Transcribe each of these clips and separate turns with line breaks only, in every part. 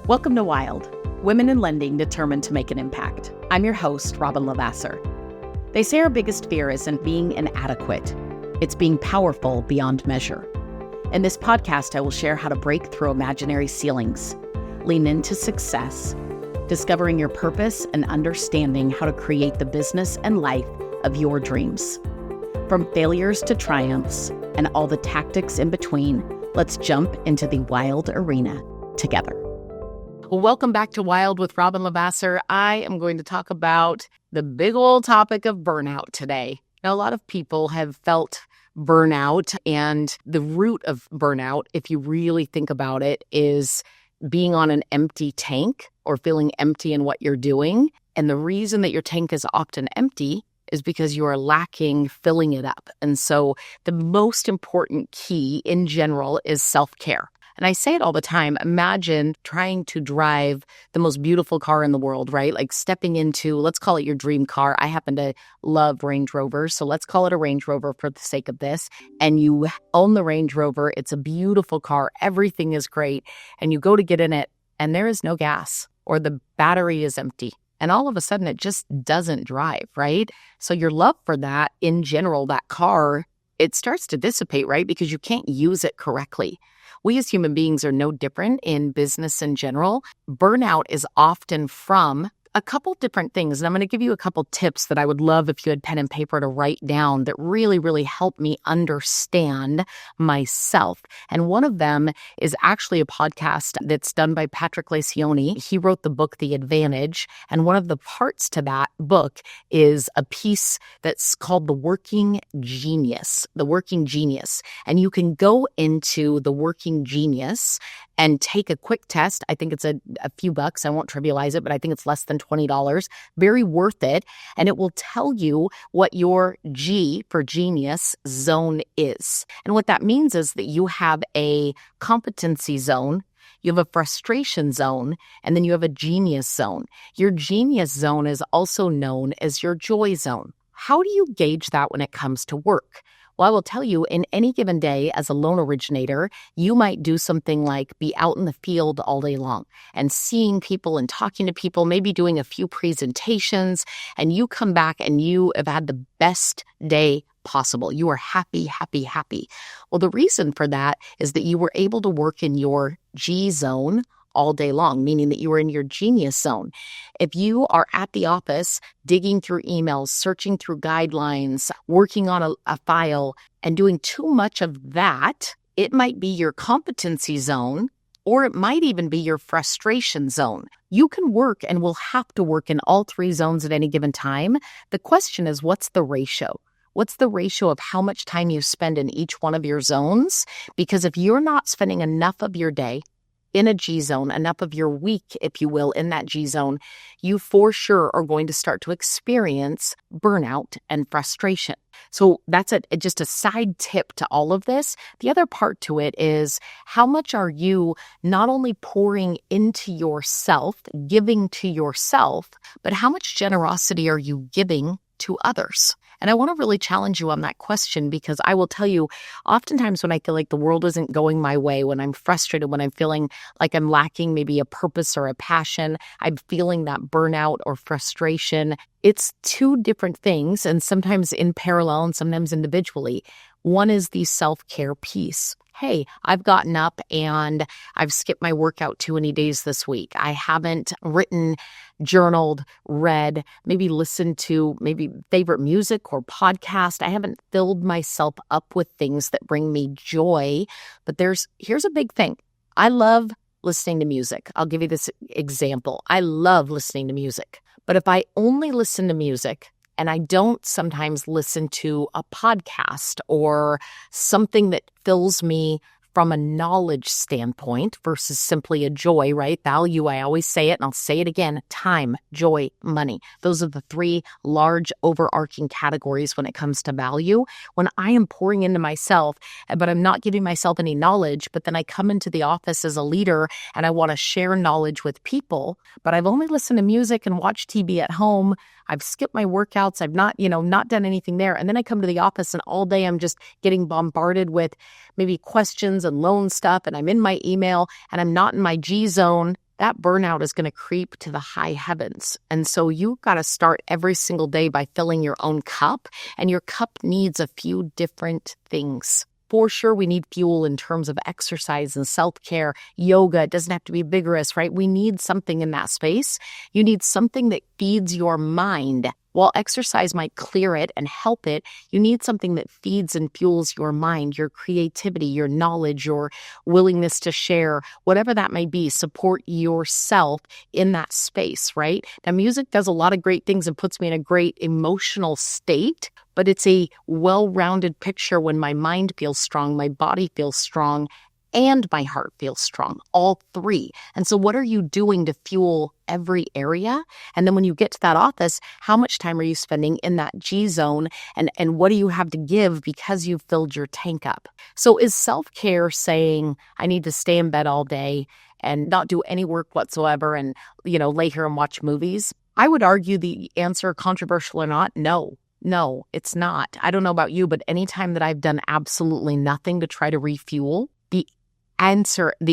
Welcome to Wild, Women in Lending Determined to Make an Impact. I'm your host, Robyn LaVassaur. They say our biggest fear isn't being inadequate. It's being powerful beyond measure. In this podcast, I will share how to break through imaginary ceilings, lean into success, discovering your purpose, and understanding how to create the business and life of your dreams. From failures to triumphs and all the tactics in between, let's jump into the wild arena together. Well, welcome back to Wild with Robyn LaVassaur. I am going to talk about the big old topic of burnout today. Now, a lot of people have felt burnout, and the root of burnout, if you really think about it, is being on an empty tank or feeling empty in what you're doing. And the reason that your tank is often empty is because you are lacking filling it up. And so the most important key in general is self-care. And I say it all the time. Imagine trying to drive the most beautiful car in the world, right? Like stepping into, let's call it your dream car. I happen to love Range Rovers, so let's call it a Range Rover for the sake of this. And you own the Range Rover. It's a beautiful car. Everything is great. And you go to get in it, and there is no gas, or the battery is empty. And all of a sudden, it just doesn't drive, right? So your love for that, in general, that car, it starts to dissipate, right? Because you can't use it correctly. We as human beings are no different in business in general. Burnout is often from a couple different things. And I'm going to give you a couple tips that I would love if you had pen and paper to write down that really, really help me understand myself. And one of them is actually a podcast that's done by Patrick Lencioni. He wrote the book, The Advantage. And one of the parts to that book is a piece that's called The Working Genius. The Working Genius. And you can go into The Working Genius and take a quick test. I think it's a few bucks. I won't trivialize it, but I think it's less than $20. Very worth it. And it will tell you what your G for genius zone is. And what that means is that you have a competency zone, you have a frustration zone, and then you have a genius zone. Your genius zone is also known as your joy zone. How do you gauge that when it comes to work? Well, I will tell you, in any given day as a loan originator, you might do something like be out in the field all day long and seeing people and talking to people, maybe doing a few presentations, and you come back and you have had the best day possible. You are happy, happy, happy. Well, the reason for that is that you were able to work in your G zone all day long, meaning that you are in your genius zone. If you are at the office digging through emails, searching through guidelines, working on a file, and doing too much of that, it might be your competency zone, or it might even be your frustration zone. You can work and will have to work in all three zones at any given time. The question is, what's the ratio? What's the ratio of how much time you spend in each one of your zones? Because if you're not spending enough of your day in a G zone, enough of your week, if you will, in that G zone, you for sure are going to start to experience burnout and frustration. So that's just a side tip to all of this. The other part to it is, how much are you not only pouring into yourself, giving to yourself, but how much generosity are you giving to others? And I want to really challenge you on that question, because I will tell you, oftentimes when I feel like the world isn't going my way, when I'm frustrated, when I'm feeling like I'm lacking maybe a purpose or a passion, I'm feeling that burnout or frustration. It's two different things, and sometimes in parallel and sometimes individually. One is the self-care piece. Hey, I've gotten up and I've skipped my workout too many days this week. I haven't written, journaled, read, maybe listened to maybe favorite music or podcast. I haven't filled myself up with things that bring me joy. But here's a big thing. I love listening to music. I'll give you this example. I love listening to music. But if I only listen to music, and I don't sometimes listen to a podcast or something that fills me from a knowledge standpoint versus simply a joy, right? Value, I always say it, and I'll say it again: time, joy, money. Those are the three large overarching categories when it comes to value. When I am pouring into myself, but I'm not giving myself any knowledge, but then I come into the office as a leader and I want to share knowledge with people, but I've only listened to music and watched TV at home. I've skipped my workouts. I've not done anything there. And then I come to the office and all day I'm just getting bombarded with maybe questions and loan stuff. And I'm in my email and I'm not in my G zone. that burnout is going to creep to the high heavens. And so you've got to start every single day by filling your own cup, and your cup needs a few different things. For sure, we need fuel in terms of exercise and self-care, yoga. It doesn't have to be vigorous, right? We need something in that space. You need something that feeds your mind. While exercise might clear it and help it, you need something that feeds and fuels your mind, your creativity, your knowledge, your willingness to share, whatever that may be. Support yourself in that space, right? Now, music does a lot of great things and puts me in a great emotional state, but it's a well-rounded picture when my mind feels strong, my body feels strong, and my heart feels strong, all three. And so what are you doing to fuel every area? And then when you get to that office, how much time are you spending in that G zone? And what do you have to give because you've filled your tank up? So is self-care saying, I need to stay in bed all day and not do any work whatsoever and, lay here and watch movies? I would argue the answer, controversial or not, no. No, it's not. I don't know about you, but anytime that I've done absolutely nothing to try to refuel, the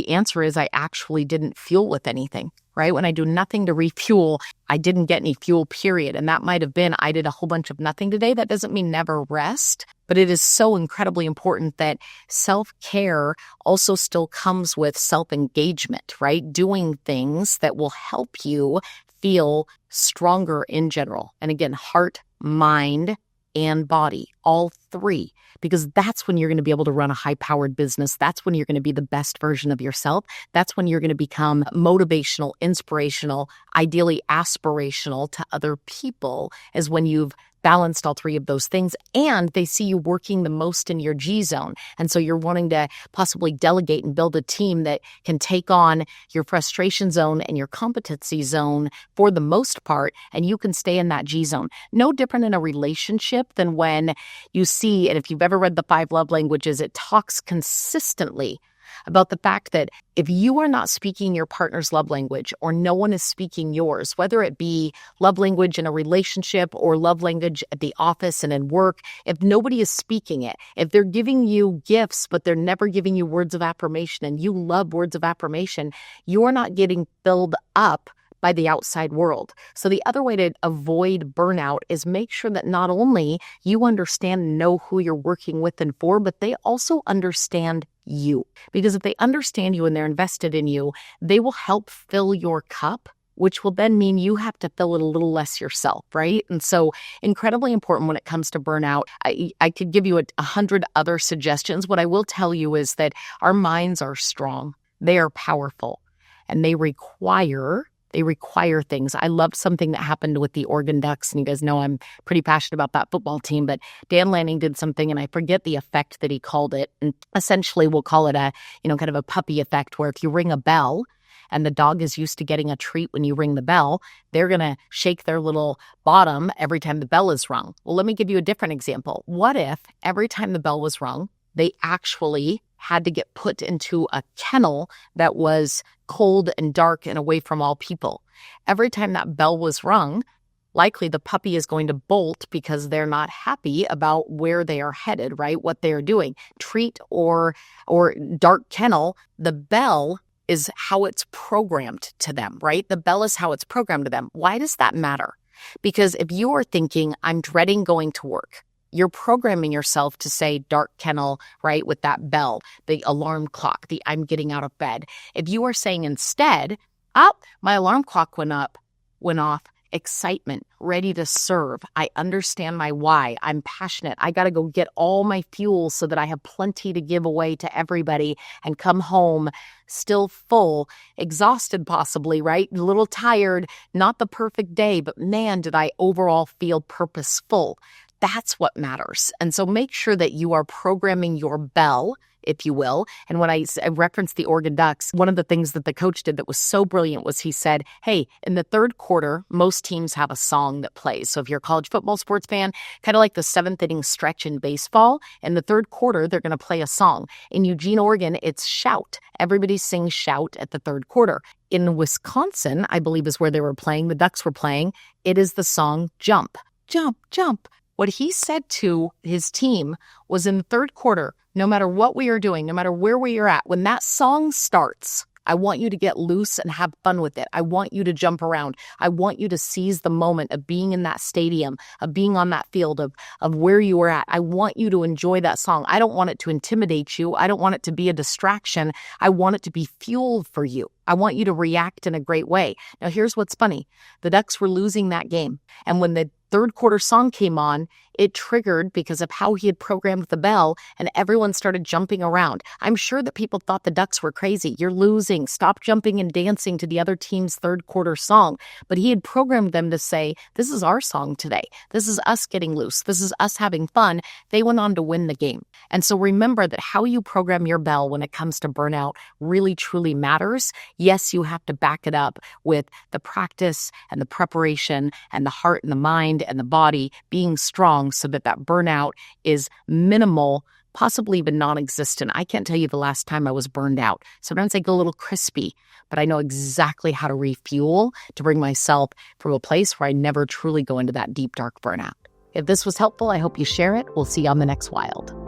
answer is I actually didn't fuel with anything, right? When I do nothing to refuel, I didn't get any fuel, period. And that might have been, I did a whole bunch of nothing today. That doesn't mean never rest, but it is so incredibly important that self-care also still comes with self-engagement, right? Doing things that will help you feel stronger in general. And again, heart, mind, and body, all three, because that's when you're going to be able to run a high-powered business. That's when you're going to be the best version of yourself. That's when you're going to become motivational, inspirational, ideally aspirational to other people, is when you've balanced all three of those things, and they see you working the most in your G zone. And so you're wanting to possibly delegate and build a team that can take on your frustration zone and your competency zone for the most part, and you can stay in that G zone. No different in a relationship than when you see, and if you've ever read the 5 Love Languages, it talks consistently about the fact that if you are not speaking your partner's love language, or no one is speaking yours, whether it be love language in a relationship or love language at the office and in work, if nobody is speaking it, if they're giving you gifts, but they're never giving you words of affirmation, and you love words of affirmation, you're not getting filled up by the outside world. So the other way to avoid burnout is make sure that not only you understand and know who you're working with and for, but they also understand you. Because if they understand you and they're invested in you, they will help fill your cup, which will then mean you have to fill it a little less yourself, right? And so incredibly important when it comes to burnout. I could give you 100 other suggestions. What I will tell you is that our minds are strong. They are powerful, and they require things. I loved something that happened with the Oregon Ducks, and you guys know I'm pretty passionate about that football team, but Dan Lanning did something, and I forget the effect that he called it. And essentially we'll call it a, kind of a puppy effect, where if you ring a bell and the dog is used to getting a treat when you ring the bell, they're going to shake their little bottom every time the bell is rung. Well, let me give you a different example. What if every time the bell was rung, they actually had to get put into a kennel that was cold and dark and away from all people? Every time that bell was rung, likely the puppy is going to bolt because they're not happy about where they are headed, right? What they are doing. Treat or dark kennel, the bell is how it's programmed to them, right? The bell is how it's programmed to them. Why does that matter? Because if you are thinking, I'm dreading going to work, you're programming yourself to say dark kennel, right, with that bell, the alarm clock, the I'm getting out of bed. If you are saying instead, my alarm clock went off, excitement, ready to serve. I understand my why. I'm passionate. I got to go get all my fuel so that I have plenty to give away to everybody and come home still full, exhausted possibly, right? A little tired, not the perfect day, but man, did I overall feel purposeful. That's what matters. And so make sure that you are programming your bell, if you will. And when I referenced the Oregon Ducks, one of the things that the coach did that was so brilliant was he said, hey, in the third quarter, most teams have a song that plays. So if you're a college football sports fan, kind of like the 7th inning stretch in baseball, in the third quarter, they're going to play a song. In Eugene, Oregon, it's Shout. Everybody sings Shout at the third quarter. In Wisconsin, I believe is where they were playing, the Ducks were playing, it is the song Jump, Jump, Jump. What he said to his team was, in the third quarter, no matter what we are doing, no matter where we are at, when that song starts, I want you to get loose and have fun with it. I want you to jump around. I want you to seize the moment of being in that stadium, of being on that field, of where you were at. I want you to enjoy that song. I don't want it to intimidate you. I don't want it to be a distraction. I want it to be fuel for you. I want you to react in a great way. Now, here's what's funny. The Ducks were losing that game. And when the third quarter song came on, it triggered because of how he had programmed the bell, and everyone started jumping around. I'm sure that people thought the Ducks were crazy. You're losing. Stop jumping and dancing to the other team's third quarter song. But he had programmed them to say, this is our song today. This is us getting loose. This is us having fun. They went on to win the game. And so remember that how you program your bell when it comes to burnout really, truly matters. Yes, you have to back it up with the practice and the preparation and the heart and the mind and the body being strong so that burnout is minimal, possibly even non-existent. I can't tell you the last time I was burned out. Sometimes I go a little crispy, but I know exactly how to refuel to bring myself from a place where I never truly go into that deep, dark burnout. If this was helpful, I hope you share it. We'll see you on the next Wild.